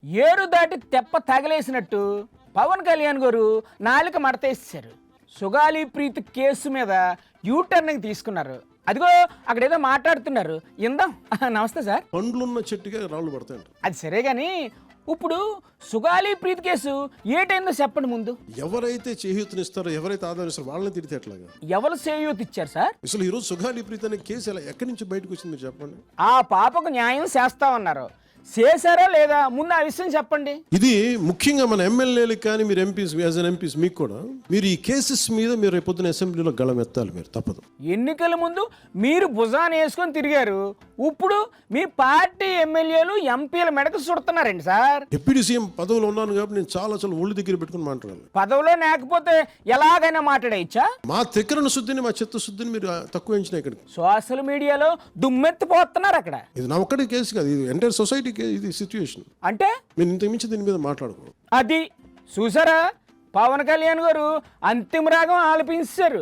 ఏరు దాటి తెప్ప తగలేసినట్టు పవన్ కళ్యాణ్ గారు నాలుక మడతేసేశారు. సుగాలి ప్రీతి కేసు మీద యూటర్నింగ్ తీసుకున్నారు. అదిగో అక్కడ ఏదో మాట్లాడుతున్నారు, ఇందాం. నమస్తే సార్. పండ్లున్న చెట్టుగా రాళ్ళు పడతాయంట. అది సరే గాని ఇప్పుడు సుగాలి ప్రీతి కేసు ఏటైందో చెప్పండి ముందు. ఎవరైతే చేయూతనిస్తారో, ఎవరైతే ఆదరిస్తారో వాళ్ళని తిడితే ఎట్లాగా? ఎవరు చేయూత ఇచ్చారు సార్? అసలు ఈరోజు సుగాలి ప్రీతి అనే కేసు ఎలా ఎక్కడి నుంచి బయటకు వచ్చింది మీరు చెప్పండి. ఆ పాపకు న్యాయం చేస్తామన్నారు, చేశారా లేదా ముందు ఆ విషయం చెప్పండి. ఇది ముఖ్యంగా మన ఎమ్మెల్యేలకు కానీ మీరు ఎంపీస్ యాజ్ అన్ ఎంపీస్ మీకు కూడా మీరు ఈ కేసెస్ మీద మీరు రేపు పొద్దున అసెంబ్లీలో గళం ఎత్తాలి, మీరు తప్పదు. ఎన్నికల ముందు మీరు భుజాన్ని వేసుకొని తిరిగారు, ఇప్పుడు మీ పార్టీ ఎమ్మెల్యేలు ఎంపీల మెడకు సుడుతున్నారండి సార్. డిప్యూటీ సీఎం పదవిలో ఉన్నాను కాబట్టి నేను చాలా ఒళ్ళు దగ్గర పెట్టుకుని మాట్లాడాలి. పదవిలో లేకపోతే ఎలాగైనా మాట్లాడేయచ్చా? మా తెక్కరణ శుద్ధిని, మా చెత్త శుద్ధిని మీరు తక్కువ ఎంచిన ఇక్కడ సోషల్ మీడియాలో దుమ్మెత్తిపోతున్నారు అక్కడ. ఇది నా ఒక్కటి కేసు కాదు, ఇది ఎంటైర్ సొసైటీ ఇది సిచ్యువేషన్. అంటే నేను ఇంతకు మించి దీని మీద మాట్లాడుకో. అది చూసారా, పవన్ కళ్యాణ్ గారు అంతిమ రాగం ఆలపించారు.